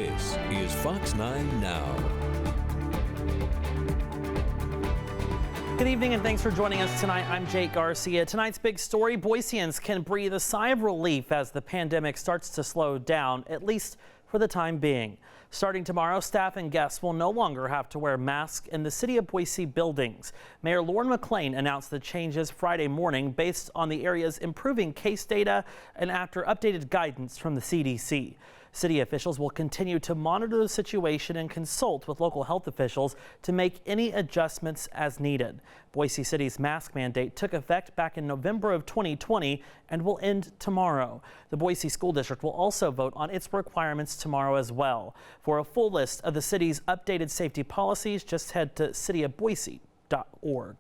This is Fox 9 Now. Good evening and thanks for joining us tonight. I'm Jake Garcia. Tonight's big story, Boiseans can breathe a sigh of relief as the pandemic starts to slow down, at least for the time being. Starting tomorrow, staff and guests will no longer have to wear masks in the City of Boise buildings. Mayor Lauren McLean announced the changes Friday morning based on the area's improving case data and after updated guidance from the CDC. City officials will continue to monitor the situation and consult with local health officials to make any adjustments as needed. Boise City's mask mandate took effect back in November of 2020 and will end tomorrow. The Boise School District will also vote on its requirements tomorrow as well. For a full list of the city's updated safety policies, just head to cityofboise.org.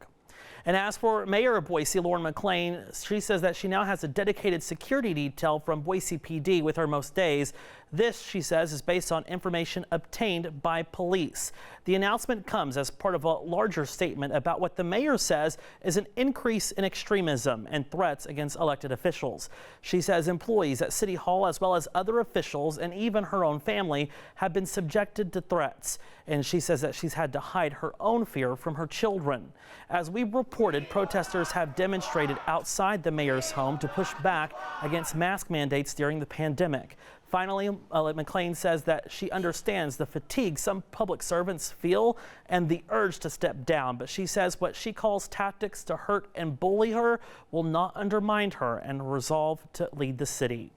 And as for Mayor of Boise, Lauren McLean, she says that she now has a dedicated security detail from Boise PD with her most days. This, she says, is based on information obtained by police. The announcement comes as part of a larger statement about what the mayor says is an increase in extremism and threats against elected officials. She says employees at City Hall, as well as other officials and even her own family, have been subjected to threats. And she says that she's had to hide her own fear from her children. As we reported, protesters have demonstrated outside the mayor's home to push back against mask mandates during the pandemic. Finally, McLean says that she understands the fatigue some public servants feel and the urge to step down, but she says what she calls tactics to hurt and bully her will not undermine her and resolve to lead the city.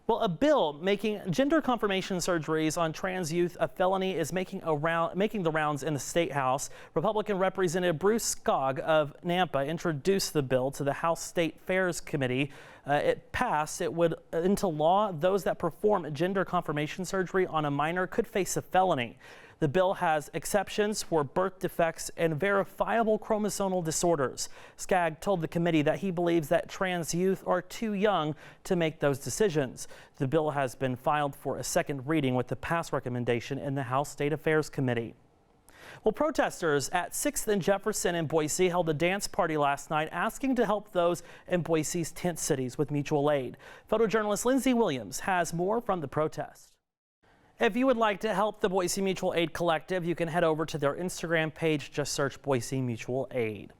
Well, a bill making gender confirmation surgeries on trans youth a felony is making the rounds in the State House. Republican Representative Bruce Skog of Nampa introduced the bill to the House State Affairs Committee. It passed. It would into law. Those that perform gender confirmation surgery on a minor could face a felony. The bill has exceptions for birth defects and verifiable chromosomal disorders. Skagg told the committee that he believes that trans youth are too young to make those decisions. The bill has been filed for a second reading with the pass recommendation in the House State Affairs Committee. Well, protesters at 6th and Jefferson in Boise held a dance party last night asking to help those in Boise's tent cities with mutual aid. Photojournalist Lindsay Williams has more from the protest. If you would like to help the Boise Mutual Aid Collective, you can head over to their Instagram page. Just search Boise Mutual Aid.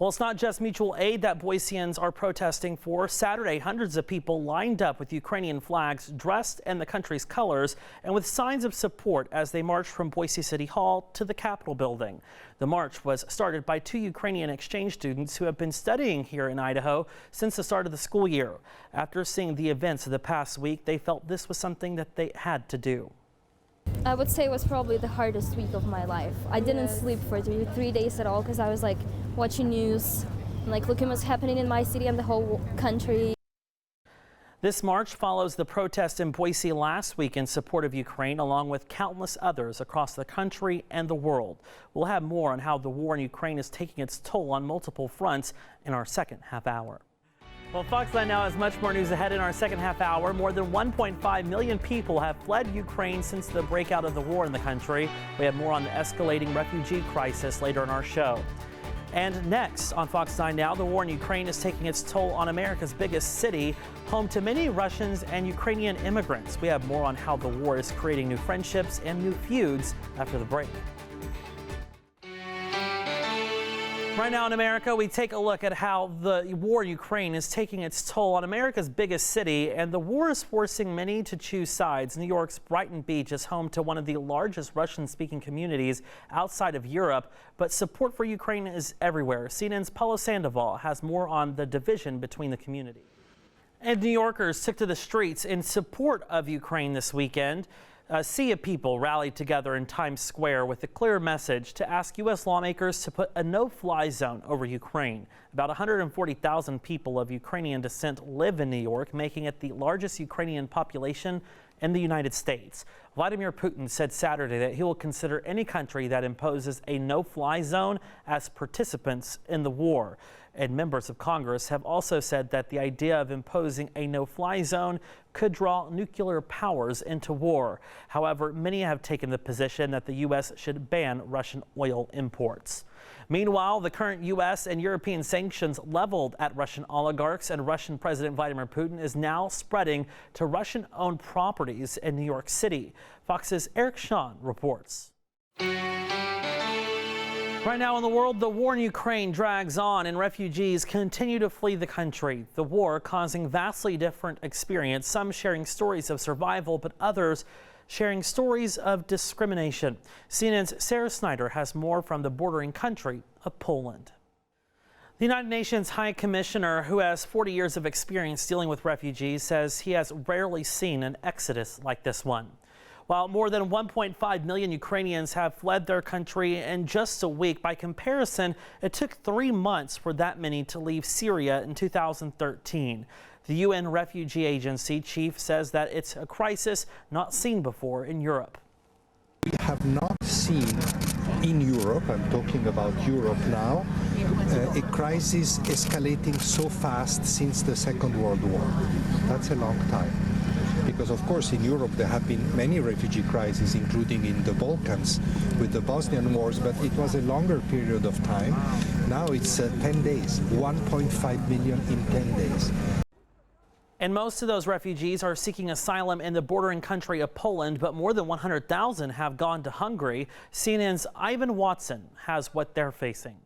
Well, it's not just mutual aid that Boiseans are protesting for. Saturday, hundreds of people lined up with Ukrainian flags, dressed in the country's colors, and with signs of support as they marched from Boise City Hall to the Capitol building. The march was started by 2 Ukrainian exchange students who have been studying here in Idaho since the start of the school year. After seeing the events of the past week, they felt this was something that they had to do. I would say it was probably the hardest week of my life. I didn't sleep for three days at all because I was like watching news, and like looking what's happening in my city and the whole country. This march follows the protest in Boise last week in support of Ukraine, along with countless others across the country and the world. We'll have more on how the war in Ukraine is taking its toll on multiple fronts in our second half hour. Well, Fox 9 Now has much more news ahead in our second half hour. More than 1.5 million people have fled Ukraine since the breakout of the war in the country. We have more on the escalating refugee crisis later in our show. And next on Fox 9 Now, the war in Ukraine is taking its toll on America's biggest city, home to many Russians and Ukrainian immigrants. We have more on how the war is creating new friendships and new feuds after the break. Right now in America, we take a look at how the war in Ukraine is taking its toll on America's biggest city, and the war is forcing many to choose sides. New York's Brighton Beach is home to one of the largest Russian-speaking communities outside of Europe, but support for Ukraine is everywhere. CNN's Paulo Sandoval has more on the division between the community. And New Yorkers took to the streets in support of Ukraine this weekend. A sea of people rallied together in Times Square with a clear message to ask U.S. lawmakers to put a no-fly zone over Ukraine. About 140,000 people of Ukrainian descent live in New York, making it the largest Ukrainian population in the United States. Vladimir Putin said Saturday that he will consider any country that imposes a no-fly zone as participants in the war. And members of Congress have also said that the idea of imposing a no-fly zone could draw nuclear powers into war. However, many have taken the position that the U.S. should ban Russian oil imports. Meanwhile, the current U.S. and European sanctions leveled at Russian oligarchs and Russian President Vladimir Putin is now spreading to Russian-owned properties in New York City. Fox's Eric Sean reports. Right now in the world, the war in Ukraine drags on and refugees continue to flee the country. The war causing vastly different experience, some sharing stories of survival, but others sharing stories of discrimination. CNN's Sarah Snyder has more from the bordering country of Poland. The United Nations High Commissioner, who has 40 years of experience dealing with refugees, says he has rarely seen an exodus like this one. While more than 1.5 million Ukrainians have fled their country in just a week, by comparison, it took 3 months for that many to leave Syria in 2013. The UN Refugee Agency chief says that it's a crisis not seen before in Europe. We have not seen in Europe, I'm talking about Europe now, a crisis escalating so fast since the Second World War. That's a long time. Because of course in Europe there have been many refugee crises, including in the Balkans with the Bosnian wars, but it was a longer period of time. Now it's 10 days, 1.5 million in 10 days. And most of those refugees are seeking asylum in the bordering country of Poland, but more than 100,000 have gone to Hungary. CNN's Ivan Watson has what they're facing.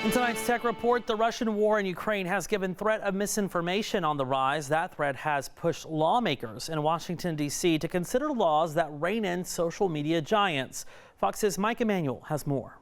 In tonight's Tech Report, the Russian war in Ukraine has given threat of misinformation on the rise. That threat has pushed lawmakers in Washington, D.C. to consider laws that rein in social media giants. Fox's Mike Emanuel has more.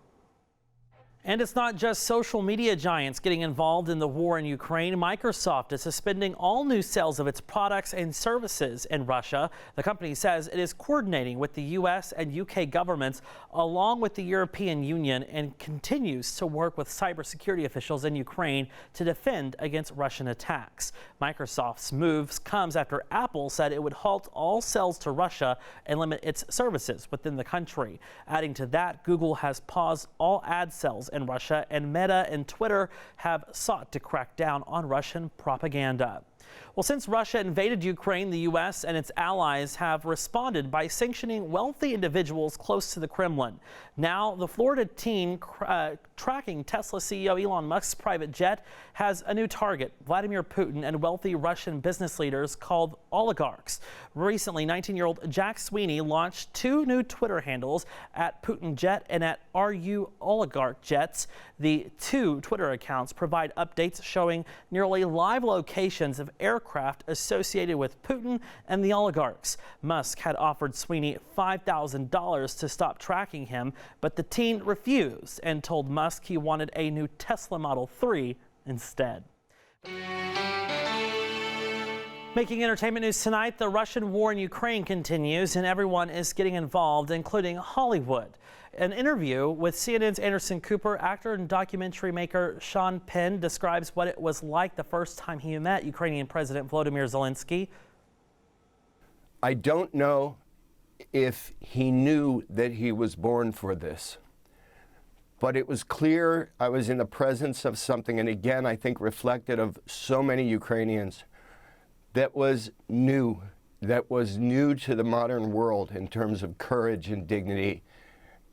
And it's not just social media giants getting involved in the war in Ukraine. Microsoft is suspending all new sales of its products and services in Russia. The company says it is coordinating with the U.S. and U.K. governments along with the European Union and continues to work with cybersecurity officials in Ukraine to defend against Russian attacks. Microsoft's moves comes after Apple said it would halt all sales to Russia and limit its services within the country. Adding to that, Google has paused all ad sales in Russia, and Meta and Twitter have sought to crack down on Russian propaganda. Well, since Russia invaded Ukraine, the U.S. and its allies have responded by sanctioning wealthy individuals close to the Kremlin. Now, the Florida teen tracking Tesla CEO Elon Musk's private jet has a new target: Vladimir Putin and wealthy Russian business leaders called oligarchs. Recently, 19-year-old Jack Sweeney launched 2 new Twitter handles, at Putin Jet and at RU Oligarch Jets. The 2 Twitter accounts provide updates showing nearly live locations of aircraft associated with Putin and the oligarchs. Musk had offered Sweeney $5,000 to stop tracking him, but the teen refused and told Musk he wanted a new Tesla Model 3 instead. Making entertainment news tonight, the Russian war in Ukraine continues and everyone is getting involved, including Hollywood. An interview with CNN's Anderson Cooper, actor and documentary maker Sean Penn describes what it was like the first time he met Ukrainian President Volodymyr Zelensky. I don't know if he knew that he was born for this, but it was clear I was in the presence of something, and again, I think reflected of so many Ukrainians, that was new to the modern world in terms of courage and dignity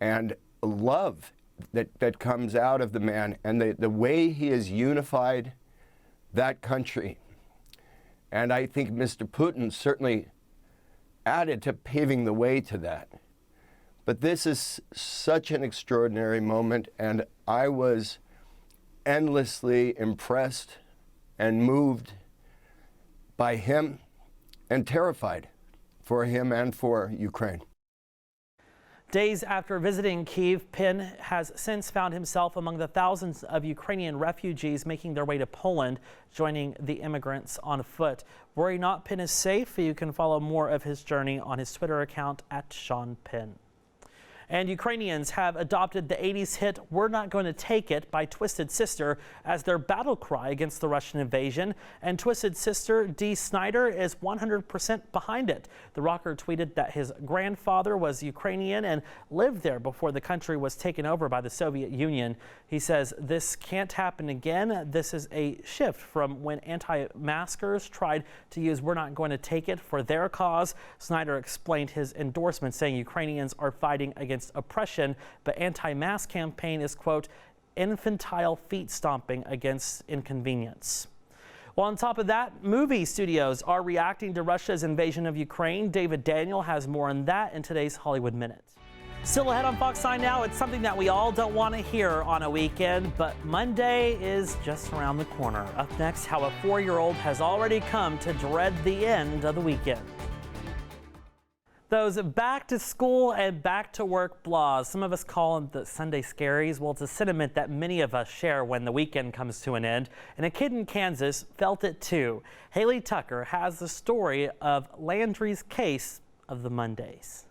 and love that comes out of the man, and the way he has unified that country. And I think Mr. Putin certainly added to paving the way to that. But this is such an extraordinary moment, and I was endlessly impressed and moved by him and terrified for him and for Ukraine. Days after visiting Kyiv, Penn has since found himself among the thousands of Ukrainian refugees making their way to Poland, joining the immigrants on foot. Worry not, Penn is safe. You can follow more of his journey on his Twitter account at Sean Penn. And Ukrainians have adopted the 80s hit "We're Not Going to Take It" by Twisted Sister as their battle cry against the Russian invasion. And Twisted Sister Dee Snider is 100% behind it. The rocker tweeted that his grandfather was Ukrainian and lived there before the country was taken over by the Soviet Union. He says this can't happen again. This is a shift from when anti-maskers tried to use "We're Not Going to Take It" for their cause. Snider explained his endorsement, saying Ukrainians are fighting against oppression, but anti-mask campaign is, quote, infantile feet stomping against inconvenience. Well, on top of that, movie studios are reacting to Russia's invasion of Ukraine. David Daniel has more on that in today's Hollywood Minute. Still ahead on Fox 9 Now, it's something that we all don't want to hear on a weekend, but Monday is just around the corner. Up next, how a 4-year-old has already come to dread the end of the weekend. Those back to school and back to work blahs, some of us call them the Sunday scaries. Well, it's a sentiment that many of us share when the weekend comes to an end, and a kid in Kansas felt it too. Haley Tucker has the story of Landry's case of the Mondays.